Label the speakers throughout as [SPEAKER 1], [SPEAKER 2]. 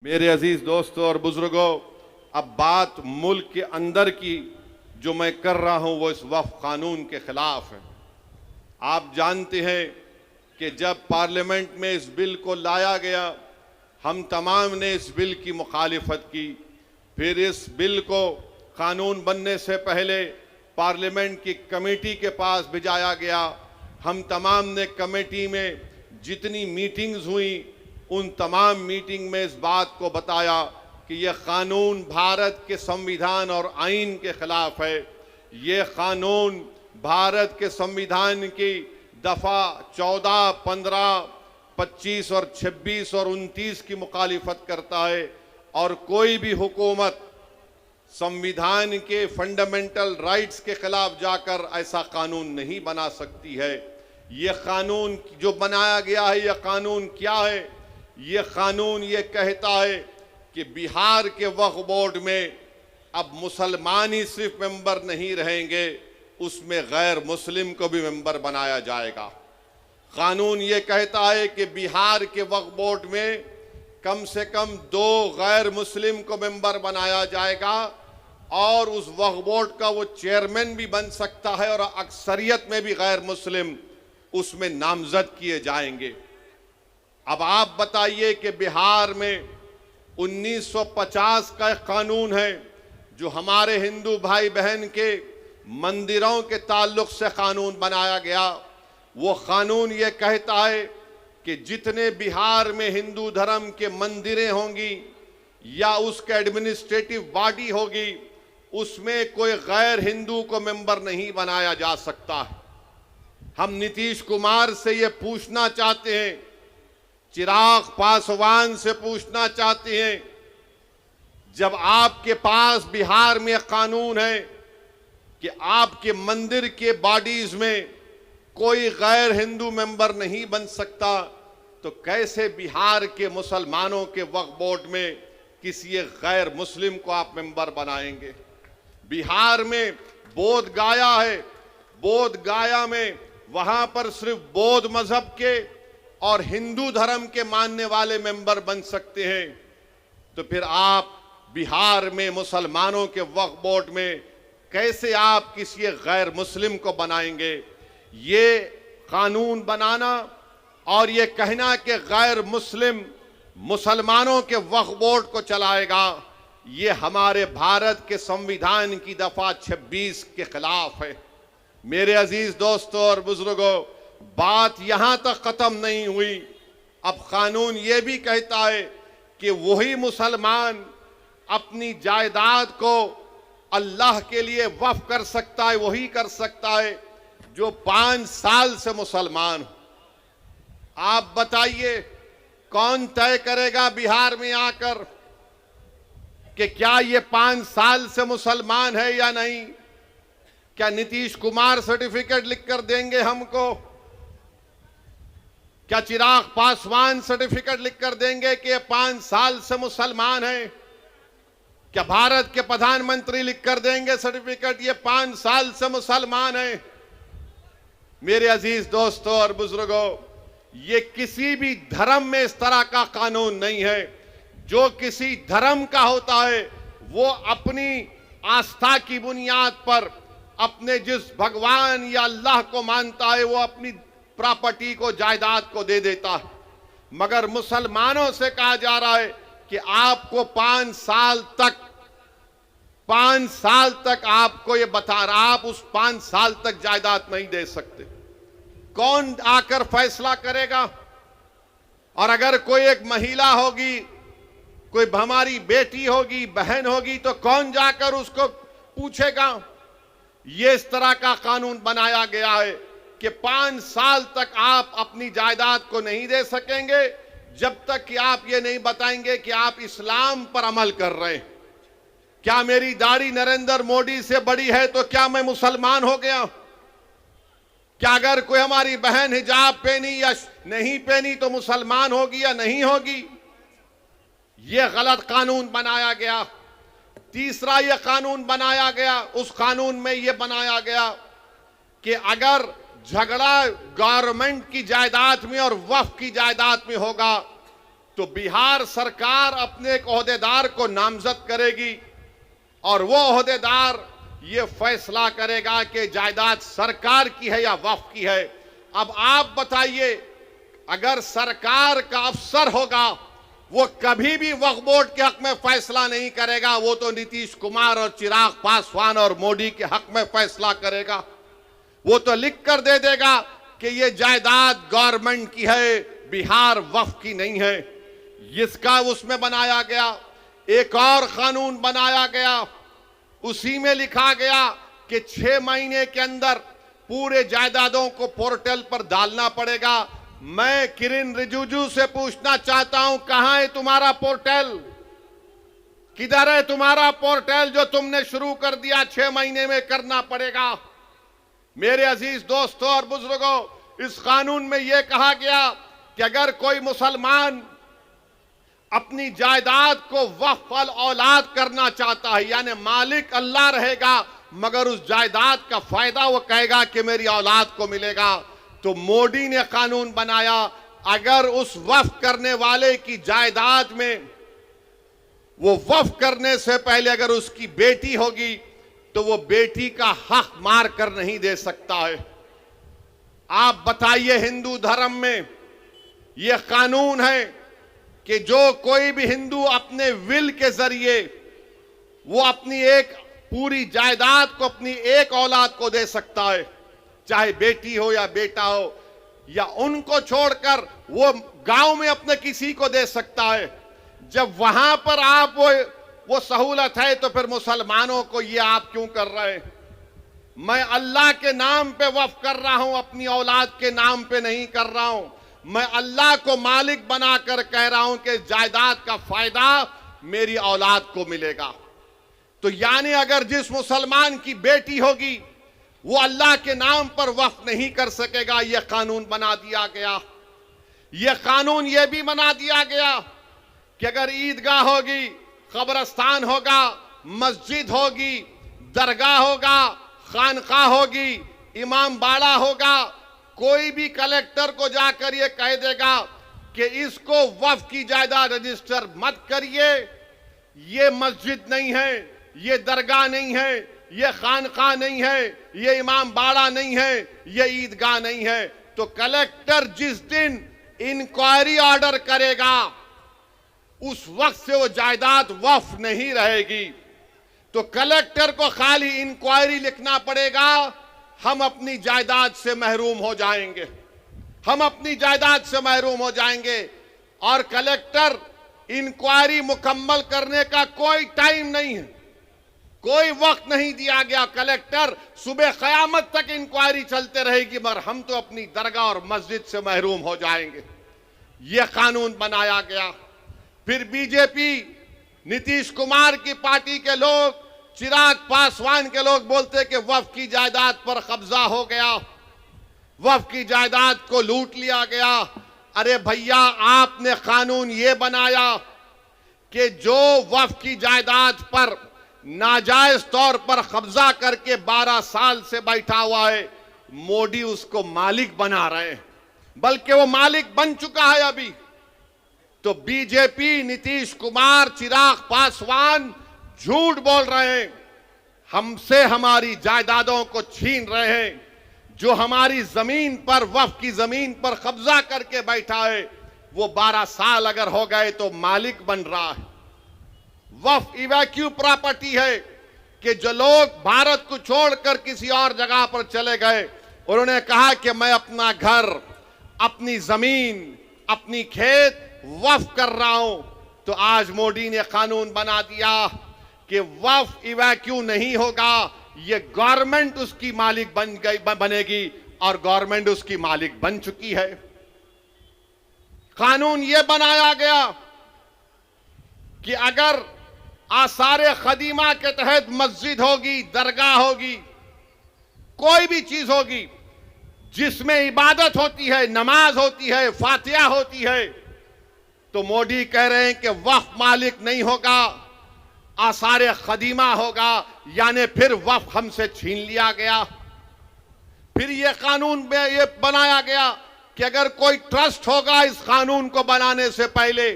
[SPEAKER 1] मेरे अजीज दोस्तों और बुजुर्गों, अब बात मुल्क के अंदर की जो मैं कर रहा हूं वो इस वक्फ कानून के खिलाफ है। आप जानते हैं कि जब पार्लियामेंट में इस बिल को लाया गया, हम तमाम ने इस बिल की मुखालिफत की। फिर इस बिल को कानून बनने से पहले पार्लियामेंट की कमेटी के पास भिजाया गया। हम तमाम ने कमेटी में जितनी मीटिंग्स हुई उन तमाम मीटिंग में इस बात को बताया कि यह कानून भारत के संविधान और आइन के खिलाफ है। ये कानून भारत के संविधान की दफ़ा 14, 15, 25 और 26 और 29 की मुखालिफत करता है और कोई भी हुकूमत संविधान के फंडामेंटल राइट्स के खिलाफ जाकर ऐसा कानून नहीं बना सकती है। ये कानून जो बनाया गया है, यह कानून क्या है? ये कानून ये कहता है कि बिहार के वक्फ बोर्ड में अब मुसलमान ही सिर्फ मेंबर नहीं रहेंगे, उसमें गैर मुस्लिम को भी मेंबर बनाया जाएगा। कानून ये कहता है कि बिहार के वक्फ बोर्ड में कम से कम 2 गैर मुस्लिम को मेंबर बनाया जाएगा और उस वक्फ बोर्ड का वो चेयरमैन भी बन सकता है और अक्सरियत में भी गैर मुस्लिम उसमें नामजद किए जाएंगे। अब आप बताइए कि बिहार में 1950 का एक कानून है जो हमारे हिंदू भाई बहन के मंदिरों के ताल्लुक से कानून बनाया गया। वो कानून ये कहता है कि जितने बिहार में हिंदू धर्म के मंदिरें होंगी या उसके एडमिनिस्ट्रेटिव बॉडी होगी, उसमें कोई गैर हिंदू को मेंबर नहीं बनाया जा सकता है। हम नीतीश कुमार से ये पूछना चाहते हैं, चिराग पासवान से पूछना चाहते हैं, जब आपके पास बिहार में कानून है कि आपके मंदिर के बॉडीज में कोई गैर हिंदू मेंबर नहीं बन सकता, तो कैसे बिहार के मुसलमानों के वक्फ बोर्ड में किसी एक गैर मुस्लिम को आप मेंबर बनाएंगे? बिहार में बोध गाया है, बोध गाया में वहां पर सिर्फ बौद्ध मजहब के और हिंदू धर्म के मानने वाले मेंबर बन सकते हैं। तो फिर आप बिहार में मुसलमानों के वक्फ बोर्ड में कैसे आप किसी गैर मुस्लिम को बनाएंगे? ये कानून बनाना और ये कहना कि गैर मुस्लिम मुसलमानों के वक्फ बोर्ड को चलाएगा, ये हमारे भारत के संविधान की दफा 26 के खिलाफ है। मेरे अजीज दोस्तों और बुजुर्गों, बात यहां तक खत्म नहीं हुई। अब कानून यह भी कहता है कि वही मुसलमान अपनी जायदाद को अल्लाह के लिए वक्फ कर सकता है, वही कर सकता है जो 5 साल से मुसलमान हो। आप बताइए, कौन तय करेगा बिहार में आकर कि क्या ये 5 साल से मुसलमान है या नहीं? क्या नीतीश कुमार सर्टिफिकेट लिखकर देंगे हमको? क्या चिराग पासवान सर्टिफिकेट लिखकर देंगे कि ये 5 साल से मुसलमान है? क्या भारत के प्रधानमंत्री लिखकर देंगे सर्टिफिकेट ये 5 साल से मुसलमान है? मेरे अजीज दोस्तों और बुजुर्गों, ये किसी भी धर्म में इस तरह का कानून नहीं है। जो किसी धर्म का होता है वो अपनी आस्था की बुनियाद पर अपने जिस भगवान या अल्लाह को मानता है वो अपनी प्रॉपर्टी को, जायदाद को दे देता है। मगर मुसलमानों से कहा जा रहा है कि आपको 5 साल तक आपको ये बता रहा, आप उस 5 साल तक जायदाद नहीं दे सकते। कौन आकर फैसला करेगा? और अगर कोई एक महिला होगी, कोई हमारी बेटी होगी, बहन होगी, तो कौन जाकर उसको पूछेगा? ये इस तरह का कानून बनाया गया है कि 5 साल तक आप अपनी जायदाद को नहीं दे सकेंगे जब तक कि आप ये नहीं बताएंगे कि आप इस्लाम पर अमल कर रहे हैं। क्या मेरी दाढ़ी नरेंद्र मोदी से बड़ी है तो क्या मैं मुसलमान हो गया? क्या अगर कोई हमारी बहन हिजाब पहनी या नहीं पहनी तो मुसलमान होगी या नहीं होगी? यह गलत कानून बनाया गया। तीसरा यह कानून बनाया गया, उस कानून में यह बनाया गया कि अगर झगड़ा गवर्नमेंट की जायदाद में और वक्फ की जायदाद में होगा तो बिहार सरकार अपने एक ओहदेदार को नामजद करेगी और वो ओहदेदार ये फैसला करेगा कि जायदाद सरकार की है या वक्फ की है। अब आप बताइए, अगर सरकार का अफसर होगा वो कभी भी वक्फ बोर्ड के हक में फैसला नहीं करेगा, वो तो नीतीश कुमार और चिराग पासवान और मोदी के हक में फैसला करेगा। वो तो लिख कर दे देगा कि ये जायदाद गवर्नमेंट की है, बिहार वक्फ की नहीं है। इसका उसमें बनाया गया, एक और कानून बनाया गया, उसी में लिखा गया कि 6 महीने के अंदर पूरे जायदादों को पोर्टल पर डालना पड़ेगा। मैं किरेन रिजिजू से पूछना चाहता हूं, कहां है तुम्हारा पोर्टल? किधर है तुम्हारा पोर्टल जो तुमने शुरू कर दिया? 6 महीने में करना पड़ेगा। मेरे अजीज दोस्तों और बुजुर्गों, इस कानून में यह कहा गया कि अगर कोई मुसलमान अपनी जायदाद को वक्फ अल औलाद करना चाहता है, यानी मालिक अल्लाह रहेगा मगर उस जायदाद का फायदा वो कहेगा कि मेरी औलाद को मिलेगा, तो मोदी ने कानून बनाया, अगर उस वक्फ करने वाले की जायदाद में वो वक्फ करने से पहले अगर उसकी बेटी होगी तो वो बेटी का हक मार कर नहीं दे सकता है। आप बताइए, हिंदू धर्म में यह कानून है कि जो कोई भी हिंदू अपने विल के जरिए वो अपनी एक पूरी जायदाद को अपनी एक औलाद को दे सकता है, चाहे बेटी हो या बेटा हो, या उनको छोड़कर वो गांव में अपने किसी को दे सकता है। जब वहां पर आप वो सहूलत है तो फिर मुसलमानों को ये आप क्यों कर रहे हैं? मैं अल्लाह के नाम पे वक्फ कर रहा हूं, अपनी औलाद के नाम पे नहीं कर रहा हूं। मैं अल्लाह को मालिक बनाकर कह रहा हूं कि जायदाद का फायदा मेरी औलाद को मिलेगा। तो यानी अगर जिस मुसलमान की बेटी होगी वो अल्लाह के नाम पर वक्फ नहीं कर सकेगा, यह कानून बना दिया गया। यह कानून यह भी बना दिया गया कि अगर ईदगाह होगी, कब्रस्तान होगा, मस्जिद होगी, दरगाह होगा, खानका होगी, इमाम बाड़ा होगा, कोई भी कलेक्टर को जाकर ये कह देगा कि इसको वक्फ की जायदाद रजिस्टर मत करिए, ये मस्जिद नहीं है, ये दरगाह नहीं है, ये खानका नहीं है, ये इमाम बाड़ा नहीं है, ये ईदगाह नहीं है, तो कलेक्टर जिस दिन इंक्वायरी ऑर्डर करेगा उस वक्त से वो जायदाद वक्फ नहीं रहेगी। तो कलेक्टर को खाली इंक्वायरी लिखना पड़ेगा, हम अपनी जायदाद से महरूम हो जाएंगे, हम अपनी जायदाद से महरूम हो जाएंगे। और कलेक्टर इंक्वायरी मुकम्मल करने का कोई टाइम नहीं है, कोई वक्त नहीं दिया गया। कलेक्टर सुबह क़यामत तक इंक्वायरी चलते रहेगी, मगर हम तो अपनी दरगाह और मस्जिद से महरूम हो जाएंगे। यह कानून बनाया गया। फिर बीजेपी, नीतीश कुमार की पार्टी के लोग, चिराग पासवान के लोग बोलते कि वक्फ की जायदाद पर कब्जा हो गया, वक्फ की जायदाद को लूट लिया गया। अरे भैया, आपने कानून ये बनाया कि जो वक्फ की जायदाद पर नाजायज तौर पर कब्जा करके 12 साल से बैठा हुआ है, मोदी उसको मालिक बना रहे हैं, बल्कि वो मालिक बन चुका है अभी। तो बीजेपी, नीतीश कुमार, चिराग पासवान झूठ बोल रहे हैं, हमसे हमारी जायदादों को छीन रहे हैं। जो हमारी जमीन पर, वक्फ की जमीन पर कब्जा करके बैठा है, वो 12 साल अगर हो गए तो मालिक बन रहा है। वक्फ इवैक्यू प्रॉपर्टी है कि जो लोग भारत को छोड़कर किसी और जगह पर चले गए, उन्होंने कहा कि मैं अपना घर, अपनी जमीन, अपनी खेत वक्फ कर रहा हूं, तो आज मोदी ने कानून बना दिया कि वक्फ इवैक्यू नहीं होगा, ये गवर्नमेंट उसकी मालिक बनेगी, और गवर्नमेंट उसकी मालिक बन चुकी है। कानून ये बनाया गया कि अगर आसारे खदीमा के तहत मस्जिद होगी, दरगाह होगी, कोई भी चीज होगी जिसमें इबादत होती है, नमाज होती है, फातिहा होती है, तो मोदी कह रहे हैं कि वक्फ मालिक नहीं होगा, आसारे खदीमा होगा, यानी फिर वक्फ हमसे छीन लिया गया। फिर यह कानून में यह बनाया गया कि अगर कोई ट्रस्ट होगा, इस कानून को बनाने से पहले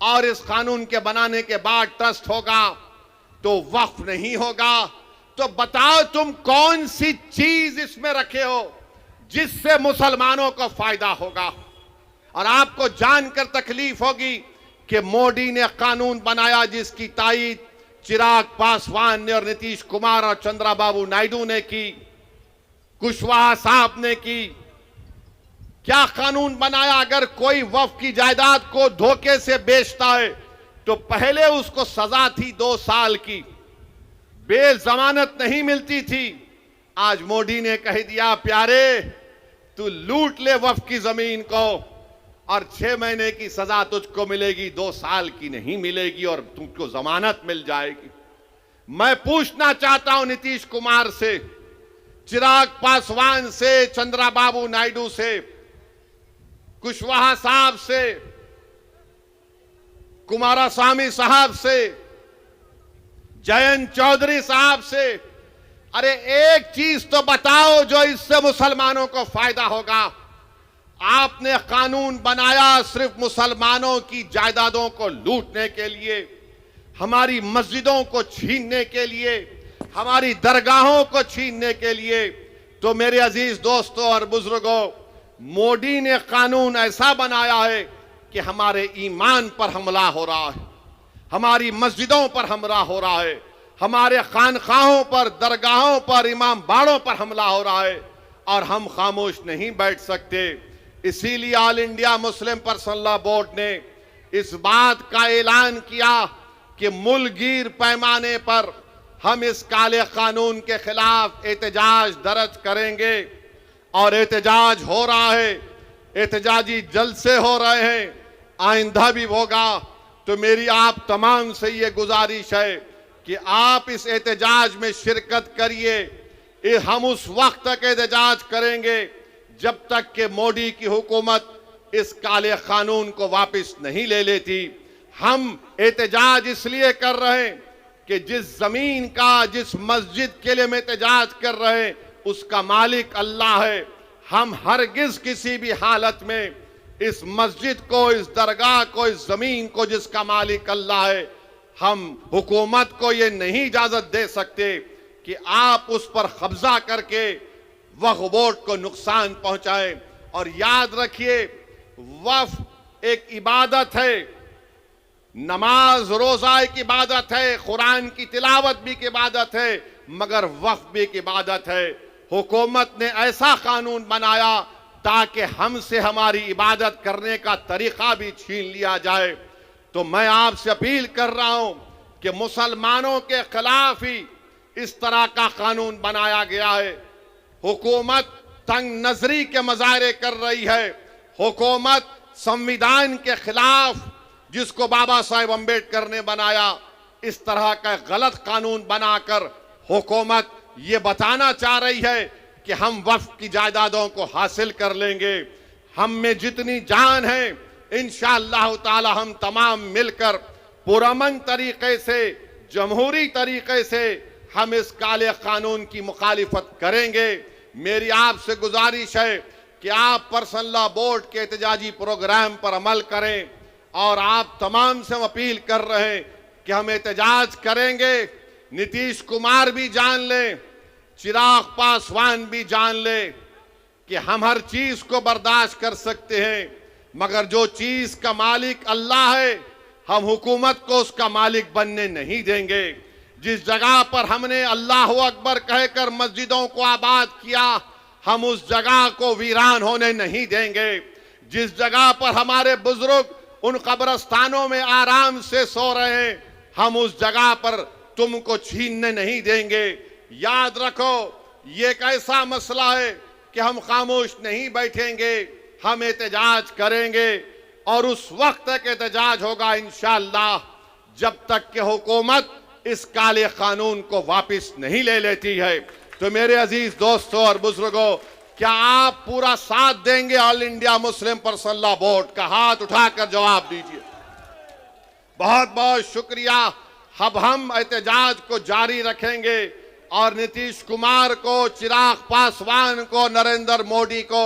[SPEAKER 1] और इस कानून के बनाने के बाद ट्रस्ट होगा तो वक्फ नहीं होगा। तो बताओ तुम कौन सी चीज इसमें रखे हो जिससे मुसलमानों को फायदा होगा। और आपको जानकर तकलीफ होगी कि मोदी ने कानून बनाया जिसकी तायीद चिराग पासवान ने और नीतीश कुमार और चंद्रबाबू नायडू ने की, कुशवाहा साहब ने की। क्या कानून बनाया? अगर कोई वक्फ की जायदाद को धोखे से बेचता है तो पहले उसको सजा थी 2 साल की, बेजमानत नहीं मिलती थी। आज मोदी ने कह दिया प्यारे तू लूट ले वक्फ की जमीन को और 6 महीने की सजा तुझको मिलेगी, 2 साल की नहीं मिलेगी और तुमको जमानत मिल जाएगी। मैं पूछना चाहता हूं नीतीश कुमार से, चिराग पासवान से, चंद्रबाबू नायडू से, कुशवाहा साहब से, कुमारस्वामी साहब से, जयंत चौधरी साहब से, अरे एक चीज तो बताओ जो इससे मुसलमानों को फायदा होगा। आपने कानून बनाया सिर्फ मुसलमानों की जायदादों को लूटने के लिए, हमारी मस्जिदों को छीनने के लिए, हमारी दरगाहों को छीनने के लिए। तो मेरे अजीज दोस्तों और बुजुर्गों, मोदी ने कानून ऐसा बनाया है कि हमारे ईमान पर हमला हो रहा है, हमारी मस्जिदों पर हमला हो रहा है, हमारे खानखाहों पर, दरगाहों पर, इमाम बाड़ों पर हमला हो रहा है और हम खामोश नहीं बैठ सकते। इसीलिए all India Muslim personal law board ने इस बात का ऐलान किया कि मुल्कगीर पैमाने पर हम इस काले कानून के खिलाफ एहतजाज दर्ज करेंगे। और एहतजाज हो रहा है, एहतजाजी जलसे हो रहे हैं, आइंदा भी होगा। तो मेरी आप तमाम से ये गुजारिश है कि आप इस एहतजाज में शिरकत करिए। हम उस वक्त तक एहतजाज करेंगे जब तक कि मोदी की हुकूमत इस काले कानून को वापस नहीं ले लेती। हम एहतजाज इसलिए कर रहे हैं कि जिस जमीन का, जिस मस्जिद के लिए हम एहतजाज कर रहे हैं उसका मालिक अल्लाह है। हम हरगिज किसी भी हालत में इस मस्जिद को, इस दरगाह को, इस जमीन को जिसका मालिक अल्लाह है, हम हुकूमत को ये नहीं इजाजत दे सकते कि आप उस पर कब्जा करके वक्फ बोर्ड को नुकसान पहुंचाएं। और याद रखिए वक्फ एक इबादत है, नमाज रोजा एक इबादत है, कुरान की तिलावत भी एक इबादत है, मगर वक्फ भी एक इबादत है। हुकूमत ने ऐसा कानून बनाया ताकि हमसे हमारी इबादत करने का तरीका भी छीन लिया जाए। तो मैं आपसे अपील कर रहा हूं कि मुसलमानों के खिलाफ ही इस तरह का कानून बनाया गया है। हुकूमत तंग नजरी के मुजाहरे कर रही है। हुकूमत संविधान के खिलाफ, जिसको बाबा साहेब अम्बेडकर ने बनाया, इस तरह का गलत कानून बनाकर हुकूमत ये बताना चाह रही है कि हम वक्फ की जायदादों को हासिल कर लेंगे। हम में जितनी जान है इंशाअल्लाह ताला हम तमाम मिलकर पुरअमन तरीके से, जमहूरी तरीके से हम इस काले कानून की मुखालिफत करेंगे। मेरी आपसे गुजारिश है कि आप पर्सनल लॉ बोर्ड के एहतजाजी प्रोग्राम पर अमल करें। और आप तमाम से हम अपील कर रहे हैं कि हम एहतजाज करेंगे। नीतीश कुमार भी जान ले, चिराग पासवान भी जान ले कि हम हर चीज को बर्दाश्त कर सकते हैं, मगर जो चीज का मालिक अल्लाह है हम हुकूमत को उसका मालिक बनने नहीं देंगे। जिस जगह पर हमने अल्लाह अकबर कहकर मस्जिदों को आबाद किया, हम उस जगह को वीरान होने नहीं देंगे। जिस जगह पर हमारे बुजुर्ग उन कब्रस्तानों में आराम से सो रहे हैं, हम उस जगह पर तुमको छीनने नहीं देंगे। याद रखो ये एक ऐसा मसला है कि हम खामोश नहीं बैठेंगे, हम एहतजाज करेंगे। और उस वक्त तक एहतजाज होगा इंशाअल्लाह जब तक कि हुकूमत इस काले कानून को वापस नहीं ले लेती है। तो मेरे अजीज दोस्तों और बुजुर्गों, क्या आप पूरा साथ देंगे all India Muslim personal law board का? हाथ उठाकर जवाब दीजिए। बहुत बहुत शुक्रिया। अब हम एहतजाज को जारी रखेंगे और नीतीश कुमार को, चिराग पासवान को, नरेंद्र मोदी को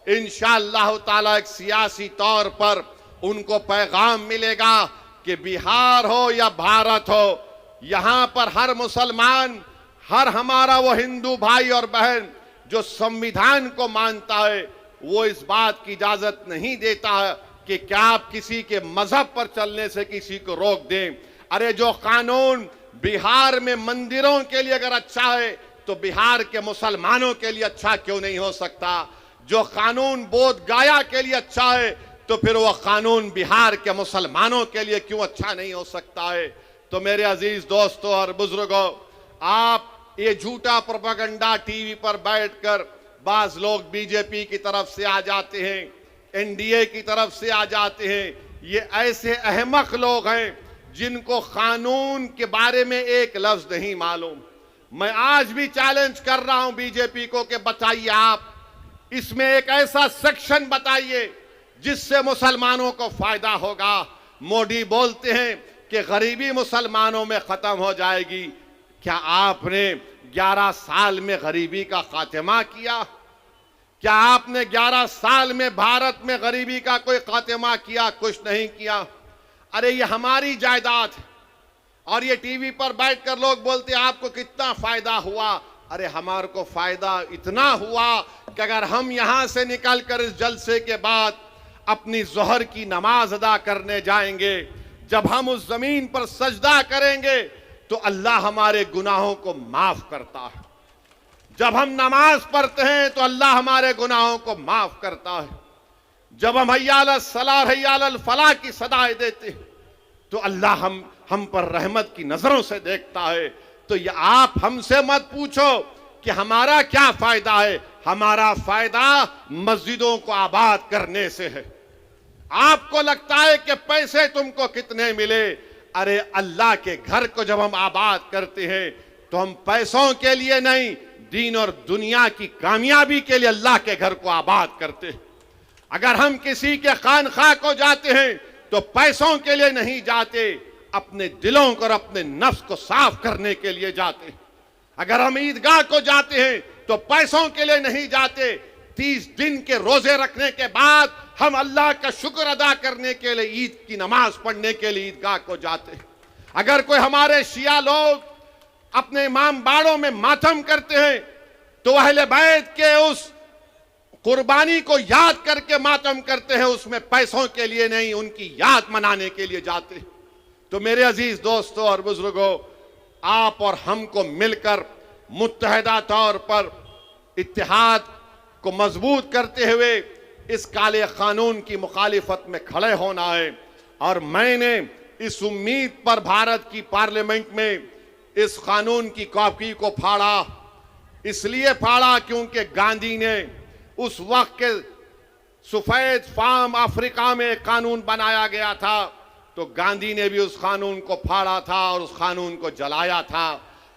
[SPEAKER 1] इंशाअल्लाह ताला एक सियासी तौर पर उनको पैगाम मिलेगा कि बिहार हो या भारत हो, यहां पर हर मुसलमान, हर हमारा वो हिंदू भाई और बहन जो संविधान को मानता है, वो इस बात की इजाजत नहीं देता है कि क्या आप किसी के मजहब पर चलने से किसी को रोक दें। अरे जो कानून बिहार में मंदिरों के लिए अगर अच्छा है तो बिहार के मुसलमानों के लिए अच्छा क्यों नहीं हो सकता। जो कानून बोध गया के लिए अच्छा है तो फिर वह कानून बिहार के मुसलमानों के लिए क्यों अच्छा नहीं हो सकता है। तो मेरे अजीज दोस्तों और बुजुर्गों, आप ये झूठा प्रोपेगेंडा टीवी पर बैठकर, बाज लोग बीजेपी की तरफ से आ जाते हैं, एनडीए की तरफ से आ जाते हैं। ये ऐसे अहमक लोग हैं जिनको कानून के बारे में एक लफ्ज नहीं मालूम। मैं आज भी चैलेंज कर रहा हूं बीजेपी को कि बताइए, आप इसमें एक ऐसा सेक्शन बताइए जिससे मुसलमानों को फायदा होगा। मोदी बोलते हैं कि गरीबी मुसलमानों में खत्म हो जाएगी। क्या आपने 11 साल में गरीबी का खात्मा किया? क्या आपने 11 साल में भारत में गरीबी का कोई खात्मा किया? कुछ नहीं किया। अरे ये हमारी जायदाद है और ये टीवी पर बैठकर लोग बोलते हैं आपको कितना फायदा हुआ। अरे हमारे को फायदा इतना हुआ कि अगर हम यहां से निकलकर इस जलसे के बाद अपनी जोहर की नमाज अदा करने जाएंगे, जब हम उस जमीन पर सजदा करेंगे तो अल्लाह हमारे गुनाहों को माफ करता है। जब हम नमाज पढ़ते हैं तो अल्लाह हमारे गुनाहों को माफ करता है। जब हम हय्या अलल सलाह हय्या अलल फलाह की सदाएं देते हैं तो अल्लाह हम पर रहमत की नजरों से देखता है। तो ये आप हमसे मत पूछो कि हमारा क्या फायदा है। हमारा फायदा मस्जिदों को आबाद करने से है। आपको लगता है कि पैसे तुमको कितने मिले। अरे अल्लाह के घर को जब हम आबाद करते हैं तो हम पैसों के लिए नहीं, दीन और दुनिया की कामयाबी के लिए अल्लाह के घर को आबाद करते हैं। अगर हम किसी के खानखा को जाते हैं तो पैसों के लिए नहीं जाते, अपने दिलों को और अपने नफ्स को साफ करने के लिए जाते। अगर हम ईदगाह को जाते हैं तो पैसों के लिए नहीं जाते, 30 दिन के रोजे रखने के बाद हम अल्लाह का शुक्र अदा करने के लिए ईद की नमाज पढ़ने के लिए ईदगाह को जाते। अगर कोई हमारे शिया लोग अपने इमाम बाड़ों में मातम करते हैं तो अहले बैत के उस कुर्बानी को याद करके मातम करते हैं, उसमें पैसों के लिए नहीं, उनकी याद मनाने के लिए जाते। तो मेरे अजीज दोस्तों और बुजुर्गों, आप और हमको मिलकर मुत्तहदा तौर पर इत्तेहाद को मजबूत करते हुए इस काले कानून की मुखालिफत में खड़े होना है। और मैंने इस उम्मीद पर भारत की पार्लियामेंट में इस कानून की कॉपी को फाड़ा, इसलिए फाड़ा क्योंकि गांधी ने उस वक्त के सफेद फार्म अफ्रीका में एक कानून बनाया गया था, तो गांधी ने भी उस कानून को फाड़ा था और उस कानून को जलाया था।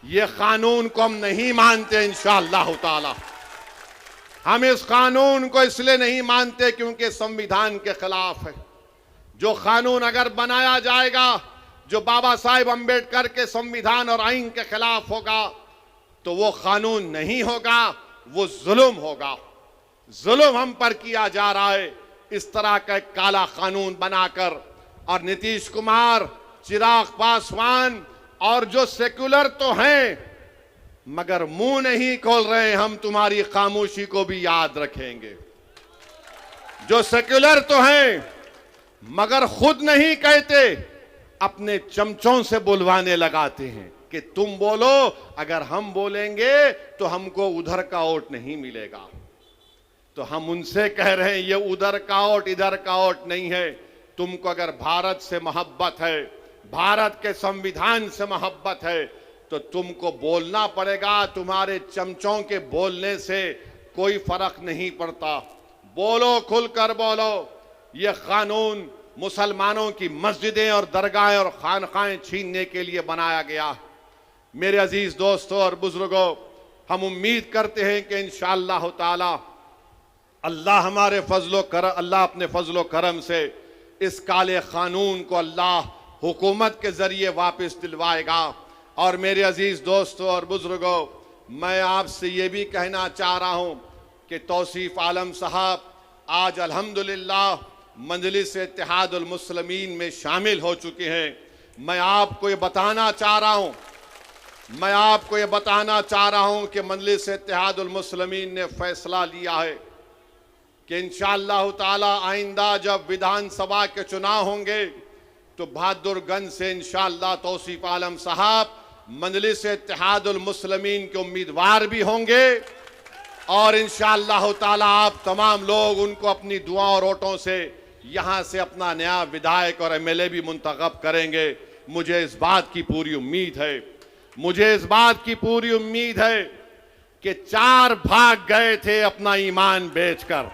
[SPEAKER 1] ये कानून को हम नहीं मानते इंशाअल्लाह ताला। हम इस कानून को इसलिए नहीं मानते क्योंकि संविधान के खिलाफ है। जो कानून अगर बनाया जाएगा जो बाबा साहेब अंबेडकर के संविधान और आईन के खिलाफ होगा तो वो कानून नहीं होगा, वो जुल्म होगा। जुल्म हम पर किया जा रहा है इस तरह का एक काला कानून बनाकर। और नीतीश कुमार, चिराग पासवान और जो सेक्युलर तो हैं मगर मुंह नहीं खोल रहे, हम तुम्हारी खामोशी को भी याद रखेंगे। जो सेक्युलर तो हैं मगर खुद नहीं कहते, अपने चमचों से बुलवाने लगाते हैं कि तुम बोलो, अगर हम बोलेंगे तो हमको उधर का वोट नहीं मिलेगा। तो हम उनसे कह रहे हैं ये उधर का वोट इधर का वोट नहीं है। तुमको अगर भारत से मोहब्बत है, भारत के संविधान से मोहब्बत है तो तुमको बोलना पड़ेगा। तुम्हारे चमचों के बोलने से कोई फर्क नहीं पड़ता। बोलो, खुलकर बोलो। ये कानून मुसलमानों की मस्जिदें और दरगाहें और खानखाएं छीनने के लिए बनाया गया। मेरे अजीज दोस्तों और बुजुर्गों, हम उम्मीद करते हैं कि इंशाअल्लाह ताला अल्लाह अल्लाह अपने फजलो करम से इस काले कानून को अल्लाह हुकूमत के जरिए वापस दिलवाएगा। और मेरे अजीज दोस्तों और बुजुर्गों, मैं आपसे ये भी कहना चाह रहा हूँ कि तौसीफ आलम साहब आज अल्हम्दुलिल्लाह मजलिस इत्तेहादुल मुस्लिमीन में शामिल हो चुके हैं। मैं आपको ये बताना चाह रहा हूं कि मजलिस इत्तेहादुल मुस्लिमीन ने फैसला लिया है कि इंशाअल्लाह ताला आइंदा जब विधानसभा के चुनाव होंगे तो बहादुरगंज से इंशाअल्लाह तौसीफ आलम साहब मजलिस इत्तेहादुल मुस्लिमीन के उम्मीदवार भी होंगे और इंशाअल्लाह ताला आप तमाम लोग उनको अपनी दुआ और वोटों से यहां से अपना नया विधायक और एमएलए भी मुंतखब करेंगे। मुझे इस बात की पूरी उम्मीद है कि 4 भाग गए थे अपना ईमान बेचकर,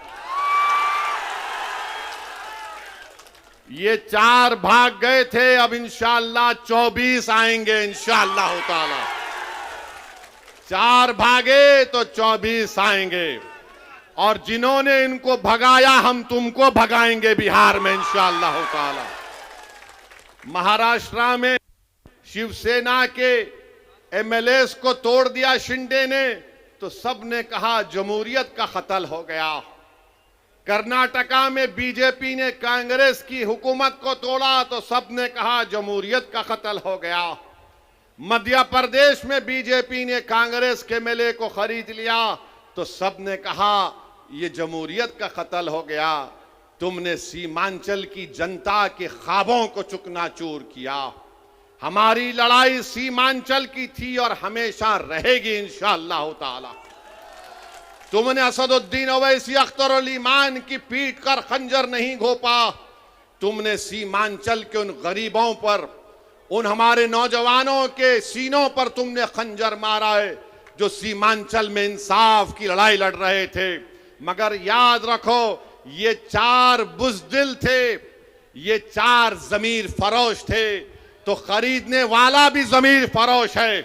[SPEAKER 1] ये 4 भाग गए थे, अब इंशाअल्लाह 24 आएंगे इंशाअल्लाह ताला। 4 भागे तो 24 आएंगे और जिन्होंने इनको भगाया हम तुमको भगाएंगे बिहार में इंशाअल्लाह ताला। महाराष्ट्र में शिवसेना के एमएलएस को तोड़ दिया शिंदे ने तो सबने कहा जमहूरियत का कत्ल हो गया। कर्नाटका में बीजेपी ने कांग्रेस की हुकूमत को तोड़ा तो सबने कहा जमहूरियत का कत्ल हो गया। मध्य प्रदेश में बीजेपी ने कांग्रेस के एमएलए को खरीद लिया तो सबने कहा ये जमहूरियत का कत्ल हो गया। तुमने सीमांचल की जनता के ख्वाबों को चुकनाचूर किया। हमारी लड़ाई सीमांचल की थी और हमेशा रहेगी इंशाअल्लाह ताला। तुमने असदुद्दीन ओवैसी, अख्तर अली ईमान की पीठ कर खंजर नहीं घोपा। तुमने सीमांचल के उन गरीबों पर, उन हमारे नौजवानों के सीनों पर तुमने खंजर मारा है जो सीमांचल में इंसाफ की लड़ाई लड़ रहे थे। मगर याद रखो ये 4 बुज़दिल थे, ये 4 ज़मीर फरोश थे, तो खरीदने वाला भी ज़मीर फरोश है,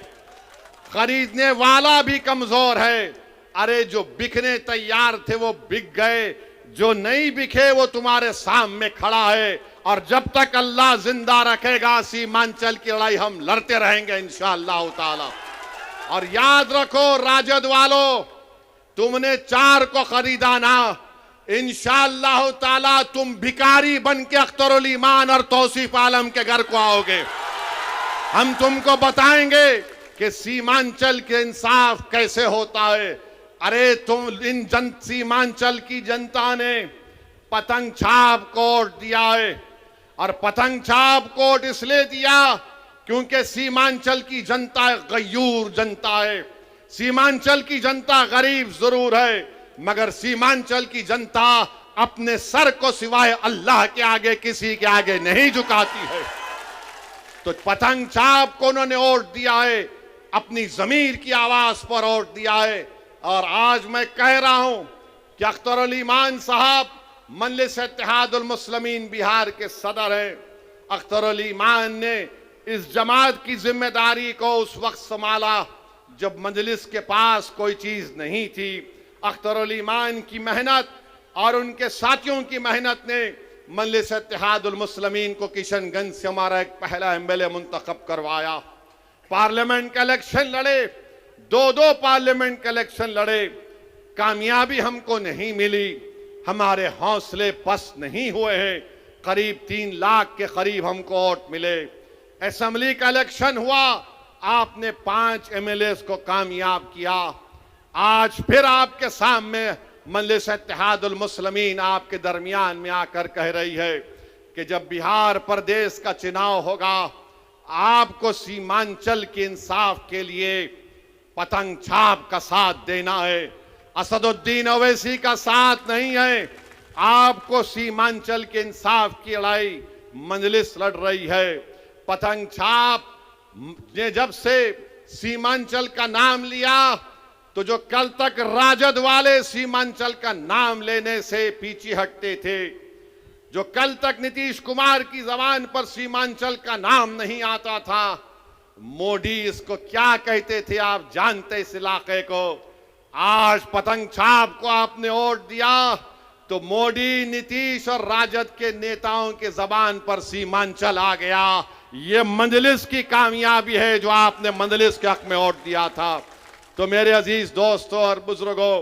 [SPEAKER 1] खरीदने वाला भी कमजोर है। अरे जो बिकने तैयार थे वो बिक गए, जो नहीं बिके वो तुम्हारे सामने खड़ा है और जब तक अल्लाह जिंदा रखेगा सीमांचल की लड़ाई हम लड़ते रहेंगे इंशाअल्लाह ताला। और याद रखो राजद वालों, तुमने 4 को खरीदा ना, इंशाअल्लाह ताला तुम भिखारी बन के अख्तरुल ईमान और तौसीफ आलम के घर को आओगे। हम तुमको बताएंगे कि सीमांचल के इंसाफ कैसे होता है। अरे तुम सीमांचल की जनता ने पतंग छाप कोड दिया है और पतंग छाप कोड इसलिए दिया क्योंकि सीमांचल की जनता गयूर जनता है। सीमांचल की जनता गरीब जरूर है मगर सीमांचल की जनता अपने सर को सिवाय अल्लाह के आगे किसी के आगे नहीं झुकाती है। तो पतंग छाप को उन्होंने वोट दिया है, अपनी जमीर की आवाज पर वोट दिया है। और आज मैं कह रहा हूं कि अख्तरुल ईमान साहब मजलिस इत्तेहादुल मुस्लिमीन बिहार के सदर हैं। अख्तरुल ईमान ने इस जमात की जिम्मेदारी को उस वक्त संभाला जब मजलिस के पास कोई चीज नहीं थी। अख्तरुल ईमान की मेहनत और उनके साथियों की मेहनत ने मजलिस इत्तेहादुल मुस्लिमीन को किशनगंज से हमारा एक पहला एमएलए मुंतखब करवाया। पार्लियामेंट का इलेक्शन लड़े, 2 पार्लियामेंट के इलेक्शन लड़े, कामयाबी हमको नहीं मिली, हमारे हौसले पस्त नहीं हुए हैं। करीब 3 लाख के करीब हमको वोट मिले। असेंबली का इलेक्शन हुआ, आपने 5 एमएलए को कामयाब किया। आज फिर आपके सामने मजलिस इत्तेहादुल मुस्लिमीन आपके दरमियान में आकर कह रही है कि जब बिहार प्रदेश का चुनाव होगा आपको सीमांचल के इंसाफ के लिए पतंग छाप का साथ देना है, असदुद्दीन ओवैसी का साथ नहीं है। आपको सीमांचल के इंसाफ की लड़ाई मजलिस लड़ रही है। पतंग छाप ने जब से सीमांचल का नाम लिया तो जो कल तक राजद वाले सीमांचल का नाम लेने से पीछे हटते थे, जो कल तक नीतीश कुमार की जबान पर सीमांचल का नाम नहीं आता था, मोदी इसको क्या कहते थे आप जानते इस इलाके को। आज पतंग छाप को आपने वोट दिया तो मोदी, नीतीश और राजद के नेताओं के जबान पर सीमांचल आ गया। ये मजलिस की कामयाबी है जो आपने मजलिस के हक में वोट दिया था। तो मेरे अजीज दोस्तों और बुजुर्गों,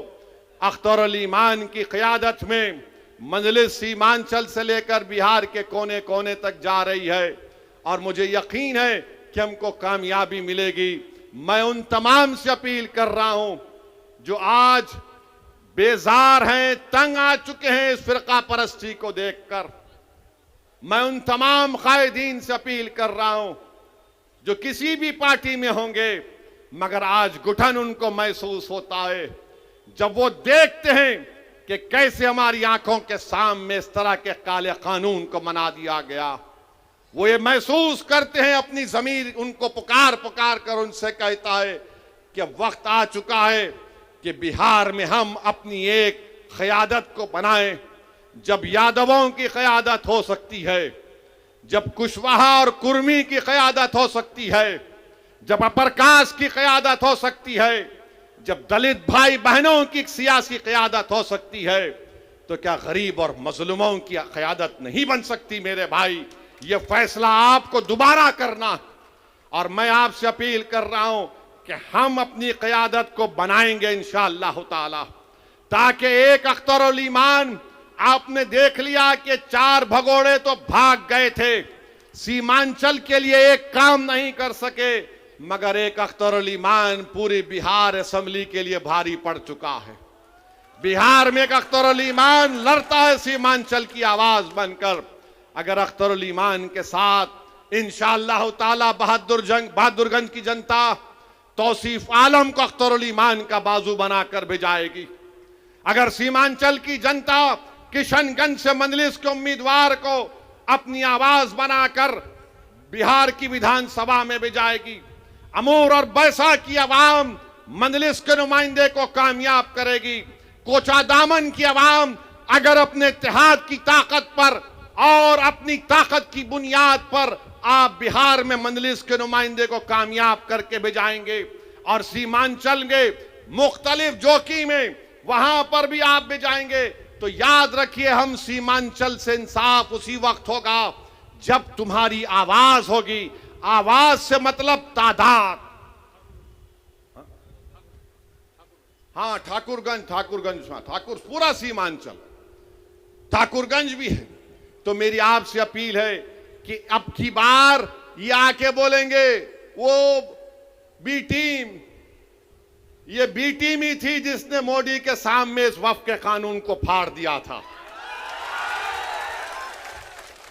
[SPEAKER 1] अख्तरुल ईमान की क़यादत में मजलिस सीमांचल से लेकर बिहार के कोने कोने तक जा रही है और मुझे यकीन है कि हमको कामयाबी मिलेगी। मैं उन तमाम से अपील कर रहा हूं जो आज बेजार हैं, तंग आ चुके हैं इस फिरका परस्ती को देखकर। मैं उन तमाम कायदीन से अपील कर रहा हूं जो किसी भी पार्टी में होंगे, मगर आज घुटन उनको महसूस होता है जब वो देखते हैं कि कैसे हमारी आंखों के सामने इस तरह के काले कानून को मना दिया गया। वो ये महसूस करते हैं, अपनी ज़मीर उनको पुकार पुकार कर उनसे कहता है कि वक्त आ चुका है कि बिहार में हम अपनी एक क़यादत को बनाएं। जब यादवों की क़यादत हो सकती है, जब कुशवाहा और कुर्मी की क़यादत हो सकती है, जब अपरकाश की क़यादत हो सकती है, जब दलित भाई बहनों की सियासी क़यादत हो सकती है, तो क्या गरीब और मजलूमों की क़यादत नहीं बन सकती? मेरे भाई, ये फैसला आपको दोबारा करना। और मैं आपसे अपील कर रहा हूं कि हम अपनी क़यादत को बनाएंगे इंशाअल्लाह ताला, ताकि एक अख्तरुल ईमान, आपने देख लिया कि 4 भगोड़े तो भाग गए थे, सीमांचल के लिए एक काम नहीं कर सके, मगर एक अख्तरुल ईमान पूरी बिहार असेंबली के लिए भारी पड़ चुका है। बिहार में एक अख्तरुल ईमान लड़ता है सीमांचल की आवाज बनकर। अगर अख्तरुल ईमान के साथ इंशाअल्लाह ताला बहादुरगंज की जनता तौसीफ आलम को अख्तरुल ईमान का बाजू बनाकर भिजाएगी। अगर सीमांचल की जनता किशनगंज से मजलिस के उम्मीदवार को अपनी आवाज बनाकर बिहार की विधानसभा में भिजाएगी, अमूर और बैसा की आवाम मजलिस के नुमाइंदे को कामयाब करेगी, कोचादामन की आवाम अगर अपने इत्तेहाद की ताकत पर और अपनी ताकत की बुनियाद पर आप बिहार में मजलिस के नुमाइंदे को कामयाब करके भिजाएंगे और सीमांचल के मुख्तलिफ जोकी में वहां पर भी आप भिजाएंगे, तो याद रखिए हम सीमांचल से इंसाफ उसी वक्त होगा जब तुम्हारी आवाज होगी। आवाज से मतलब तादाद। हाँ, ठाकुर पूरा सीमांचल, ठाकुरगंज भी है। तो मेरी आपसे अपील है कि अब की बार ये आके बोलेंगे वो बी टीम, ये बी टीम ही थी जिसने मोदी के सामने इस वक्फ के कानून को फाड़ दिया था।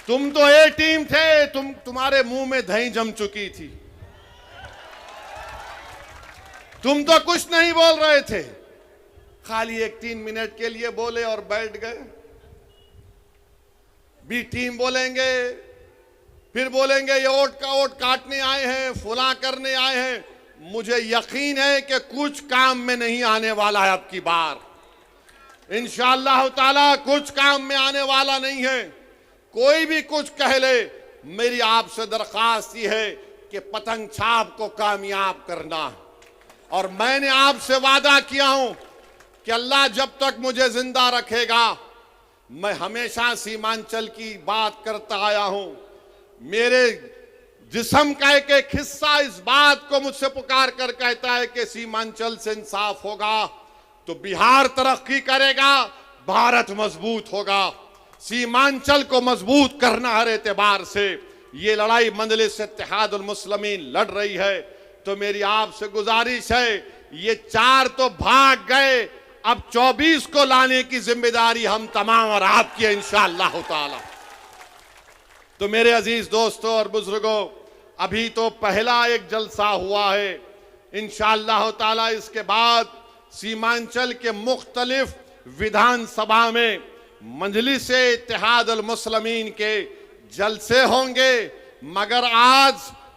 [SPEAKER 1] तुम तो ए टीम थे, तुम्हारे मुंह में दही जम चुकी थी, तुम तो कुछ नहीं बोल रहे थे, खाली 1-3 मिनट के लिए बोले और बैठ गए। बी टीम बोलेंगे, फिर बोलेंगे ये वोट का वोट काटने आए हैं, फुला करने आए हैं। मुझे यकीन है कि कुछ काम में नहीं आने वाला है। अब की बार इंशाअल्लाह ताला कुछ काम में आने वाला नहीं है। कोई भी कुछ कह ले, मेरी आपसे दरख्वास्त ये है कि पतंग छाप को कामयाब करना। और मैंने आपसे वादा किया हूं कि अल्लाह जब तक मुझे जिंदा रखेगा, मैं हमेशा सीमांचल की बात करता आया हूं। मेरे जिस्म का एक हिस्सा इस बात को मुझसे पुकार कर कहता है कि सीमांचल से इंसाफ होगा तो बिहार तरक्की करेगा, भारत मजबूत होगा। सीमांचल को मजबूत करना हर एतबार से ये लड़ाई मजलिस इत्तेहादुल मुस्लिमीन लड़ रही है। तो मेरी आपसे गुजारिश है, ये 4 तो भाग गए, अब 24 को लाने की जिम्मेदारी हम तमाम और आपकी है इंशाअल्लाह ताला। तो मेरे अजीज दोस्तों और बुजुर्गों, अभी तो पहला एक जलसा हुआ है। इंशाअल्लाह ताला इसके बाद सीमांचल के मुख्तलिफ विधानसभा में मजलिस इत्तेहादुल मुस्लिमीन के जलसे होंगे। मगर आज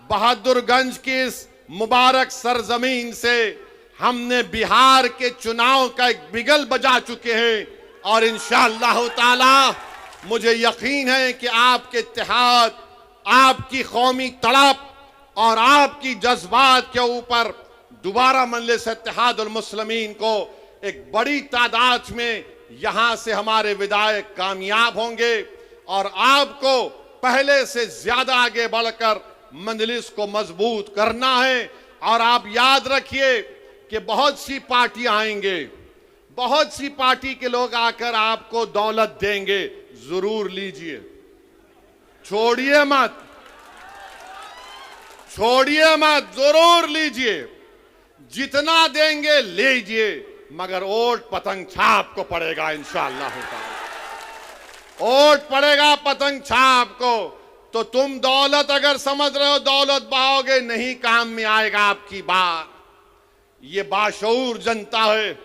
[SPEAKER 1] बहादुरगंज की इस मुबारक सरजमीन से हमने बिहार के चुनाव का एक बिगल बजा चुके हैं और इंशाअल्लाह ताला मुझे यकीन है कि आपके इत्तेहाद, आपकी कौमी तड़प और आपकी जज्बात के ऊपर दोबारा मजलिस इत्तेहादुल मुस्लिमीन को एक बड़ी तादाद में यहां से हमारे विधायक कामयाब होंगे और आपको पहले से ज्यादा आगे बढ़कर मजलिस को मजबूत करना है। और आप याद रखिए कि बहुत सी पार्टियां आएंगे, बहुत सी पार्टी के लोग आकर आपको दौलत देंगे, जरूर लीजिए, छोड़िए मत, छोड़िए मत, जरूर लीजिए, जितना देंगे लीजिए, मगर वोट पतंग छाप को पड़ेगा इंशाअल्लाह ताला। वोट पड़ेगा पतंग छाप को। तो तुम दौलत अगर समझ रहे हो दौलत बहाओगे, नहीं काम में आएगा आपकी बात। ये बाशऊर जनता है,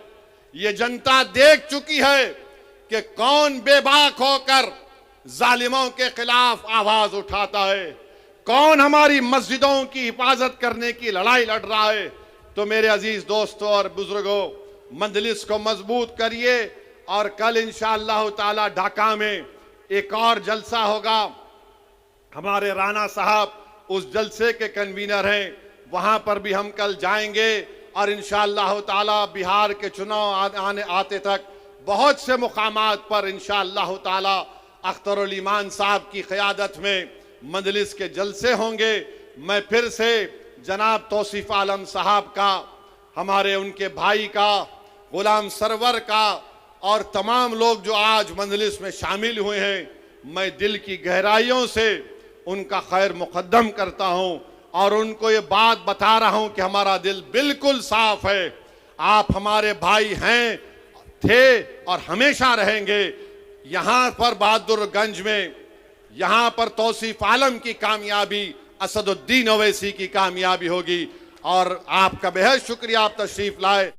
[SPEAKER 1] ये जनता देख चुकी है कि कौन बेबाक होकर जालिमों के खिलाफ आवाज उठाता है, कौन हमारी मस्जिदों की हिफाजत करने की लड़ाई लड़ रहा है। तो मेरे अजीज दोस्तों और बुजुर्गों, मजलिस को मजबूत करिए और कल इंशाअल्लाह ताला ढाका में एक और जलसा होगा। हमारे राणा साहब उस जलसे के कन्वीनर हैं, वहां पर भी हम कल जाएंगे और इंशाअल्लाह ताला बिहार के चुनाव आते तक बहुत से मुकामात पर इंशाअल्लाह ताला अख्तरुल ईमान साहब की क़यादत में मजलिस के जलसे होंगे। मैं फिर से जनाब तौसीफ आलम साहब का, हमारे उनके भाई का, गुलाम सरवर का और तमाम लोग जो आज मजलिस में शामिल हुए हैं, मैं दिल की गहराइयों से उनका खैर मुकद्दम करता हूं और उनको ये बात बता रहा हूं कि हमारा दिल बिल्कुल साफ है। आप हमारे भाई हैं, थे और हमेशा रहेंगे। यहां पर बहादुरगंज में, यहां पर तौसीफ आलम की कामयाबी असदुद्दीन ओवैसी की कामयाबी होगी। और आपका बेहद शुक्रिया, आप तशरीफ लाए।